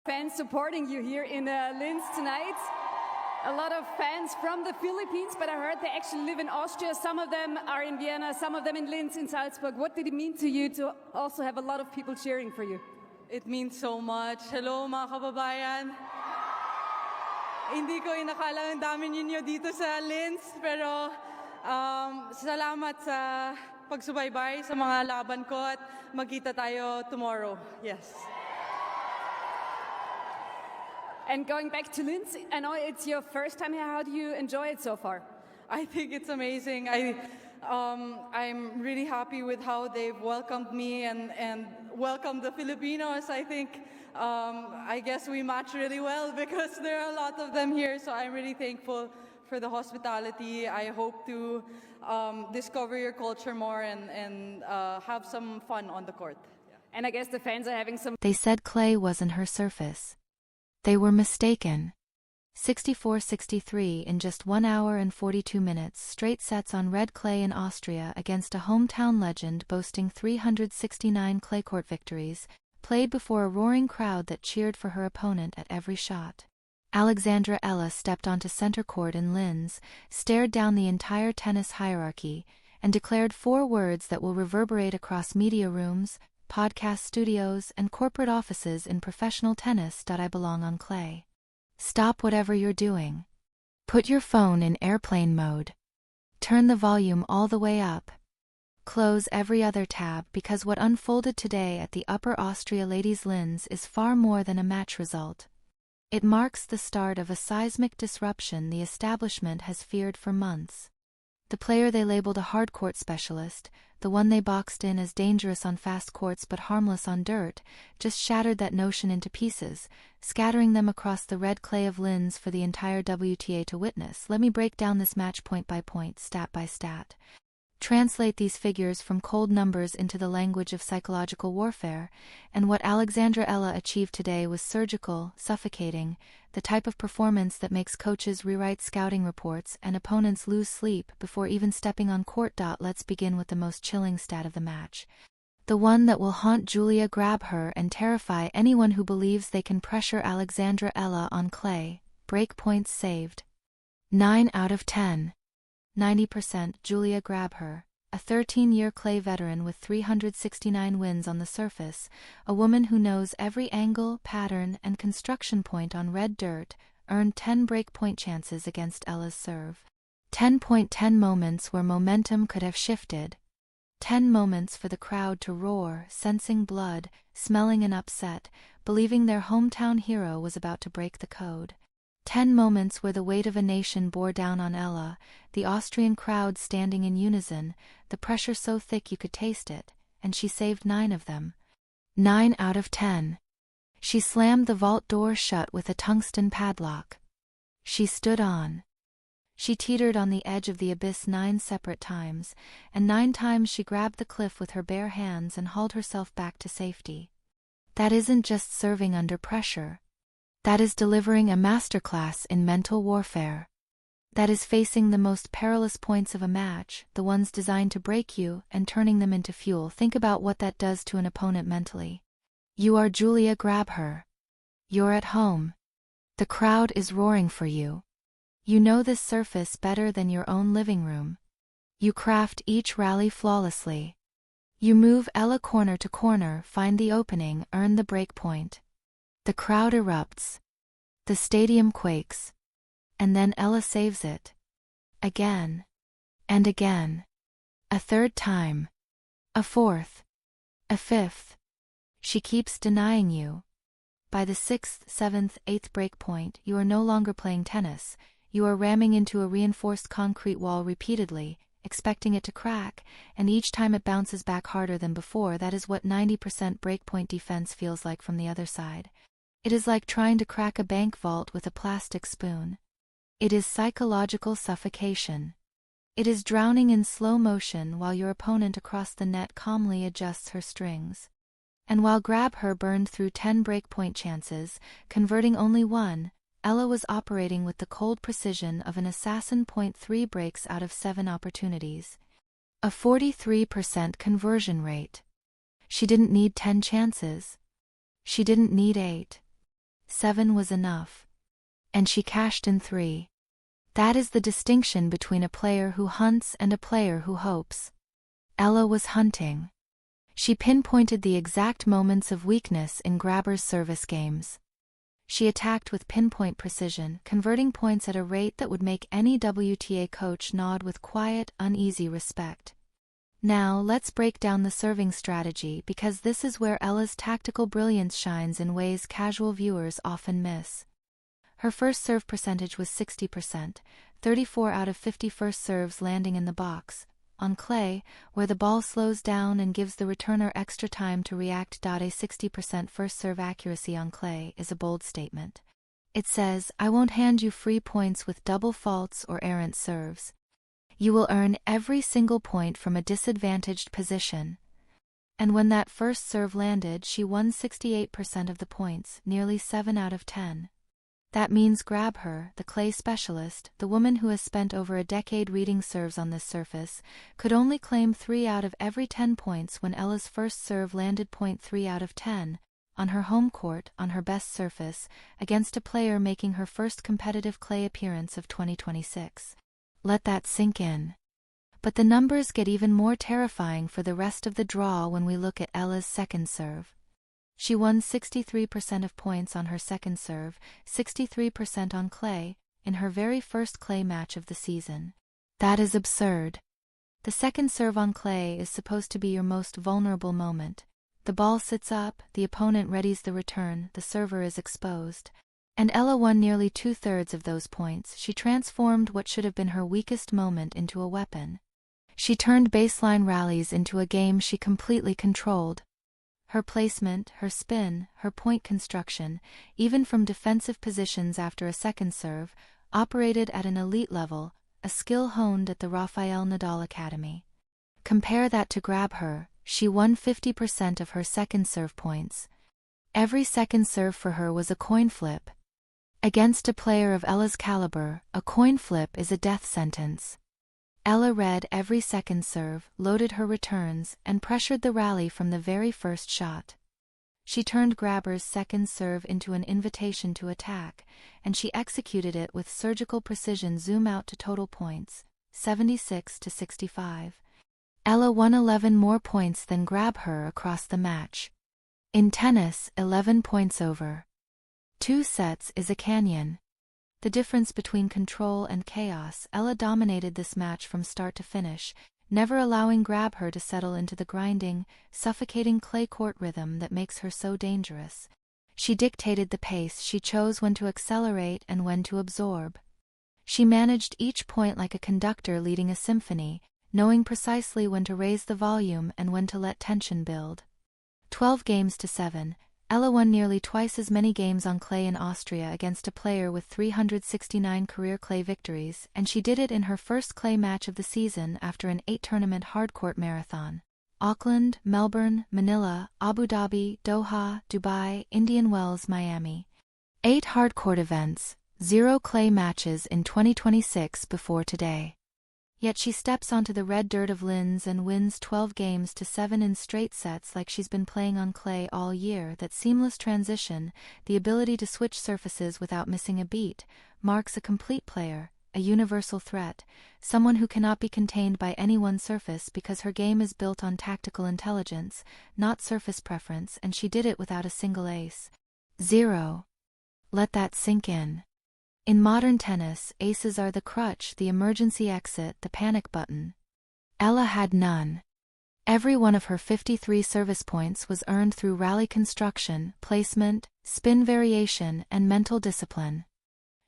Fans supporting you here in Linz tonight. A lot of fans from the Philippines, but I heard they actually live in Austria. Some of them are in Vienna, some of them in Linz, in Salzburg. What did it mean to you to also have a lot of people cheering for you? It means so much. Hello mga kababayan. Hindi ko inakala ang dami ninyo dito sa Linz, pero salamat sa pagsubaybay sa mga laban ko at magkita tayo tomorrow. Yes. And going back to Linz, I know it's your first time here. How do you enjoy it so far? I think it's amazing. I'm really happy with how they've welcomed me and welcomed the Filipinos. I think, I guess we match really well because there are a lot of them here. So I'm really thankful for the hospitality. I hope to discover your culture more and have some fun on the court. And I guess the fans are having some... They said clay wasn't her surface. They were mistaken. 64-63 in just 1 hour and 42 minutes, straight sets on red clay in Austria against a hometown legend boasting 369 clay court victories, played before a roaring crowd that cheered for her opponent at every shot. Alex Eala stepped onto center court in Linz, stared down the entire tennis hierarchy, and declared 4 words that will reverberate across media rooms, podcast studios, and corporate offices in professional tennis. I belong on clay. Stop whatever you're doing. Put your phone in airplane mode. Turn the volume all the way up. Close every other tab, because what unfolded today at the Upper Austria Ladies Linz is far more than a match result. It marks the start of a seismic disruption the establishment has feared for months. The player they labeled a hardcourt specialist, the one they boxed in as dangerous on fast courts but harmless on dirt, just shattered that notion into pieces, scattering them across the red clay of Linz for the entire WTA to witness. Let me break down this match point by point, stat by stat. Translate these figures from cold numbers into the language of psychological warfare, and what Alex Eala achieved today was surgical, suffocating, the type of performance that makes coaches rewrite scouting reports and opponents lose sleep before even stepping on court. Let's begin with the most chilling stat of the match. The one that will haunt Julia Grabher and terrify anyone who believes they can pressure Alex Eala on clay: break points saved. 9 out of 10. 90%. Julia Grabher, a 13-year clay veteran with 369 wins on the surface, a woman who knows every angle, pattern, and construction point on red dirt, earned 10 breakpoint chances against Eala's serve. 10.10 moments where momentum could have shifted. 10 moments for the crowd to roar, sensing blood, smelling an upset, believing their hometown hero was about to break the code. 10 moments where the weight of a nation bore down on Eala, the Austrian crowd standing in unison, the pressure so thick you could taste it, and she saved 9 of them. 9 out of 10. She slammed the vault door shut with a tungsten padlock. She stood on. She teetered on the edge of the abyss 9 separate times, and 9 times she grabbed the cliff with her bare hands and hauled herself back to safety. That isn't just serving under pressure. That is delivering a masterclass in mental warfare. That is facing the most perilous points of a match, the ones designed to break you, and turning them into fuel. Think about what that does to an opponent mentally. You are Julia Grabher. You're at home. The crowd is roaring for you. You know this surface better than your own living room. You craft each rally flawlessly. You move Eala corner to corner, find the opening, earn the break point. The crowd erupts. The stadium quakes. And then Eala saves it. Again. And again. A third time. A fourth. A fifth. She keeps denying you. By the 6th, 7th, 8th break point, you are no longer playing tennis. You are ramming into a reinforced concrete wall repeatedly, expecting it to crack, and each time it bounces back harder than before. That is what 90% breakpoint defense feels like from the other side. It is like trying to crack a bank vault with a plastic spoon. It is psychological suffocation. It is drowning in slow motion while your opponent across the net calmly adjusts her strings. And while Grabher burned through 10 breakpoint chances, converting only 1, Eala was operating with the cold precision of an assassin. 3 breaks out of 7 opportunities. A 43% conversion rate. She didn't need 10 chances. She didn't need 8. 7 was enough. And she cashed in 3. That is the distinction between a player who hunts and a player who hopes. Eala was hunting. She pinpointed the exact moments of weakness in Grabher's service games. She attacked with pinpoint precision, converting points at a rate that would make any WTA coach nod with quiet, uneasy respect. Now let's break down the serving strategy, because this is where Eala's tactical brilliance shines in ways casual viewers often miss. Her first serve percentage was 60%, 34 out of 50 first serves landing in the box. On clay, where the ball slows down and gives the returner extra time to react. A 60% first serve accuracy on clay is a bold statement. It says, I won't hand you free points with double faults or errant serves. You will earn every single point from a disadvantaged position. And when that first serve landed, she won 68% of the points, nearly 7 out of 10. That means Grabher, the clay specialist, the woman who has spent over a decade reading serves on this surface, could only claim 3 out of every 10 points when Eala's first serve landed. 3 out of 10, on her home court, on her best surface, against a player making her first competitive clay appearance of 2026. Let that sink in. But the numbers get even more terrifying for the rest of the draw when we look at Eala's second serve. She won 63% of points on her second serve, 63% on clay, in her very first clay match of the season. That is absurd. The second serve on clay is supposed to be your most vulnerable moment. The ball sits up, the opponent readies the return, the server is exposed. And Eala won nearly 2/3 of those points. She transformed what should have been her weakest moment into a weapon. She turned baseline rallies into a game she completely controlled. Her placement, her spin, her point construction, even from defensive positions after a second serve, operated at an elite level, a skill honed at the Rafael Nadal Academy. Compare that to Grabher. She won 50% of her second serve points. Every second serve for her was a coin flip. Against a player of Eala's caliber, a coin flip is a death sentence. Eala read every second serve, loaded her returns, and pressured the rally from the very first shot. She turned Grabher's second serve into an invitation to attack, and she executed it with surgical precision. Zoom out to total points, 76-65. Eala won 11 more points than Grabher across the match. In tennis, 11 points over 2 sets is a canyon. The difference between control and chaos. Eala dominated this match from start to finish, never allowing Grabher to settle into the grinding, suffocating clay court rhythm that makes her so dangerous. She dictated the pace. She chose when to accelerate and when to absorb. She managed each point like a conductor leading a symphony, knowing precisely when to raise the volume and when to let tension build. 12 games to 7. Eala won nearly twice as many games on clay in Austria against a player with 369 career clay victories, and she did it in her first clay match of the season after an 8-tournament hardcourt marathon. Auckland, Melbourne, Manila, Abu Dhabi, Doha, Dubai, Indian Wells, Miami. 8 hardcourt events, 0 clay matches in 2026 before today. Yet she steps onto the red dirt of Linz and wins 12 games to 7 in straight sets like she's been playing on clay all year. That seamless transition, the ability to switch surfaces without missing a beat, marks a complete player, a universal threat, someone who cannot be contained by any one surface because her game is built on tactical intelligence, not surface preference, and she did it without a single ace. 0. Let that sink in. In modern tennis, aces are the crutch, the emergency exit, the panic button. Eala had none. Every one of her 53 service points was earned through rally construction, placement, spin variation, and mental discipline.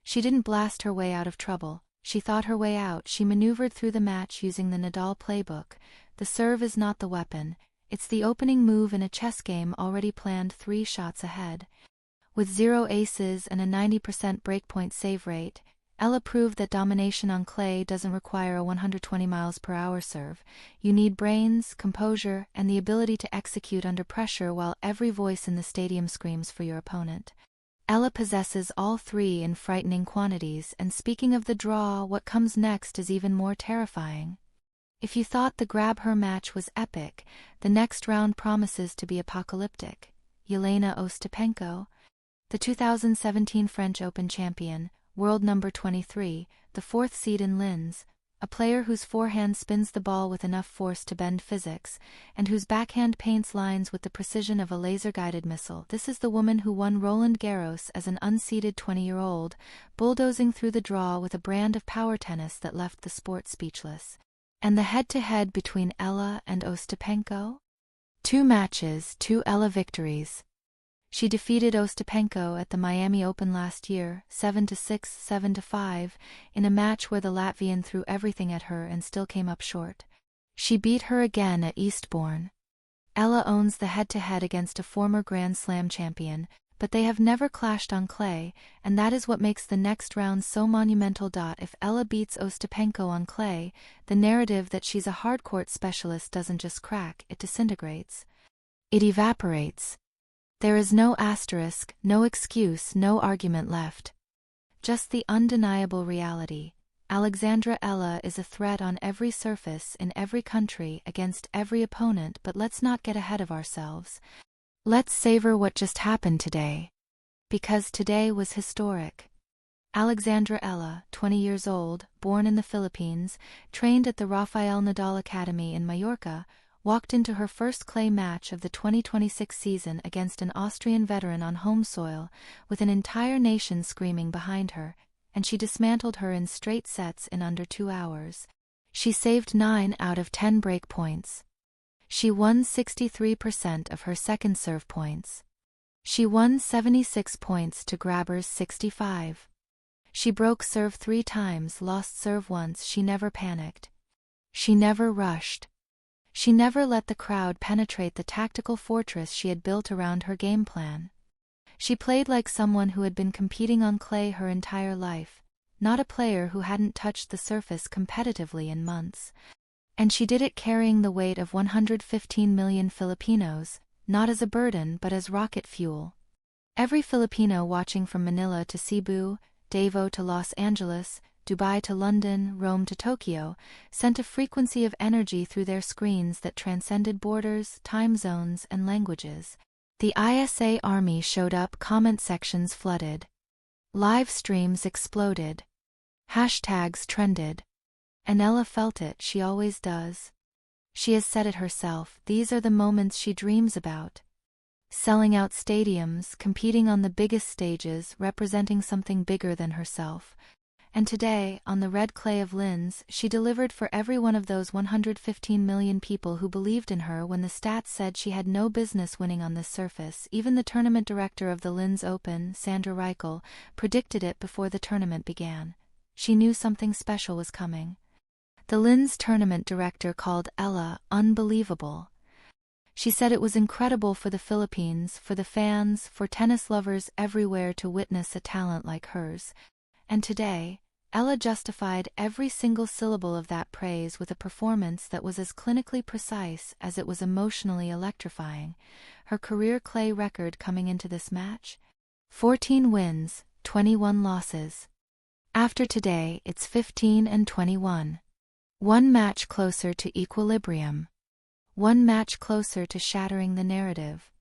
She didn't blast her way out of trouble, she thought her way out. She maneuvered through the match using the Nadal playbook. The serve is not the weapon, it's the opening move in a chess game already planned 3 shots ahead. With 0 aces and a 90% breakpoint save rate, Eala proved that domination on clay doesn't require a 120 mph serve. You need brains, composure, and the ability to execute under pressure while every voice in the stadium screams for your opponent. Eala possesses all 3 in frightening quantities, and speaking of the draw, what comes next is even more terrifying. If you thought the Grabher match was epic, the next round promises to be apocalyptic. Yelena Ostapenko. the 2017 French Open champion, world number 23, the fourth seed in Linz, a player whose forehand spins the ball with enough force to bend physics, and whose backhand paints lines with the precision of a laser-guided missile. This is the woman who won Roland Garros as an unseeded 20-year-old, bulldozing through the draw with a brand of power tennis that left the sport speechless. And the head-to-head between Eala and Ostapenko? 2 matches, 2 Eala victories. She defeated Ostapenko at the Miami Open last year, 7-6, 7-5, in a match where the Latvian threw everything at her and still came up short. She beat her again at Eastbourne. Eala owns the head-to-head against a former Grand Slam champion, but they have never clashed on clay, and that is what makes the next round so monumental. If Eala beats Ostapenko on clay, the narrative that she's a hardcourt specialist doesn't just crack, it disintegrates. It evaporates. There is no asterisk, no excuse, no argument left. Just the undeniable reality. Alexandra Eala is a threat on every surface in every country against every opponent, but let's not get ahead of ourselves. Let's savor what just happened today. Because today was historic. Alexandra Eala, 20 years old, born in the Philippines, trained at the Rafael Nadal Academy in Mallorca, walked into her first clay match of the 2026 season against an Austrian veteran on home soil, with an entire nation screaming behind her, and she dismantled her in straight sets in under 2 hours. She saved 9 out of 10 break points. She won 63% of her second serve points. She won 76 points to Grabher's 65. She broke serve 3 times, lost serve once. She never panicked. She never rushed. She never let the crowd penetrate the tactical fortress she had built around her game plan. She played like someone who had been competing on clay her entire life, not a player who hadn't touched the surface competitively in months. And she did it carrying the weight of 115 million Filipinos, not as a burden but as rocket fuel. Every Filipino watching from Manila to Cebu, Davao to Los Angeles, Dubai to London, Rome to Tokyo, sent a frequency of energy through their screens that transcended borders, time zones, and languages. The ISA Army showed up, comment sections flooded. Live streams exploded. Hashtags trended. And Eala felt it, she always does. She has said it herself, these are the moments she dreams about. Selling out stadiums, competing on the biggest stages, representing something bigger than herself. And today, on the red clay of Linz, she delivered for every one of those 115 million people who believed in her when the stats said she had no business winning on this surface. Even the tournament director of the Linz Open, Sandra Reichel, predicted it before the tournament began. She knew something special was coming. The Linz tournament director called Eala unbelievable. She said it was incredible for the Philippines, for the fans, for tennis lovers everywhere to witness a talent like hers. And today, Eala justified every single syllable of that praise with a performance that was as clinically precise as it was emotionally electrifying. Her career clay record coming into this match? 14 wins, 21 losses. After today, it's 15-21. 1 match closer to equilibrium. 1 match closer to shattering the narrative.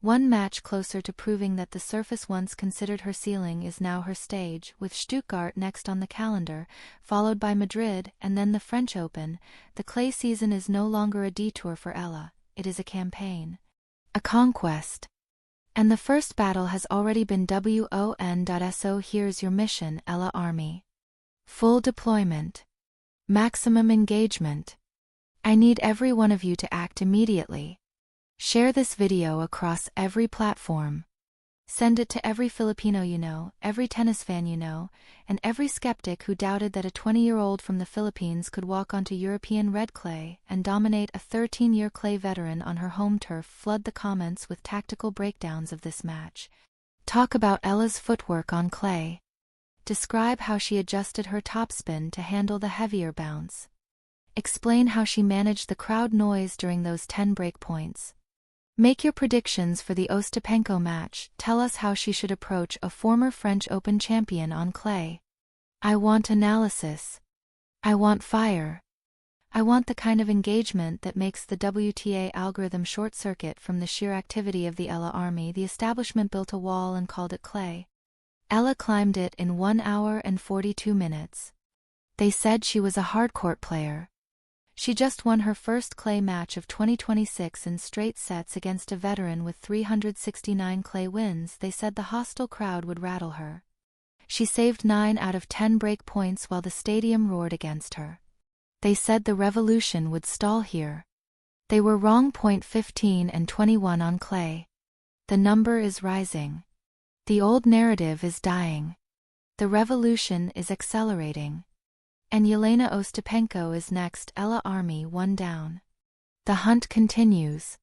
1 match closer to proving that the surface once considered her ceiling is now her stage, with Stuttgart next on the calendar, followed by Madrid and then the French Open. The clay season is no longer a detour for Eala, it is a campaign. A conquest. And the first battle has already been won. So here's your mission, Eala Army. Full deployment. Maximum engagement. I need every one of you to act immediately. Share this video across every platform. Send it to every Filipino you know, every tennis fan you know, and every skeptic who doubted that a 20-year-old from the Philippines could walk onto European red clay and dominate a 13-year clay veteran on her home turf. Flood the comments with tactical breakdowns of this match. Talk about Eala's footwork on clay. Describe how she adjusted her topspin to handle the heavier bounce. Explain how she managed the crowd noise during those 10 break points. Make your predictions for the Ostapenko match. Tell us how she should approach a former French Open champion on clay. I want analysis. I want fire. I want the kind of engagement that makes the WTA algorithm short-circuit from the sheer activity of the Eala army. The establishment built a wall and called it clay. Eala climbed it in 1 hour and 42 minutes. They said she was a hardcourt player. She just won her first clay match of 2026 in straight sets against a veteran with 369 clay wins. They said the hostile crowd would rattle her. She saved 9 out of 10 break points while the stadium roared against her. They said the revolution would stall here. They were wrong. 15 and 21 on clay. The number is rising. The old narrative is dying. The revolution is accelerating. And Yelena Ostapenko is next. Eala army 1 down. The hunt continues.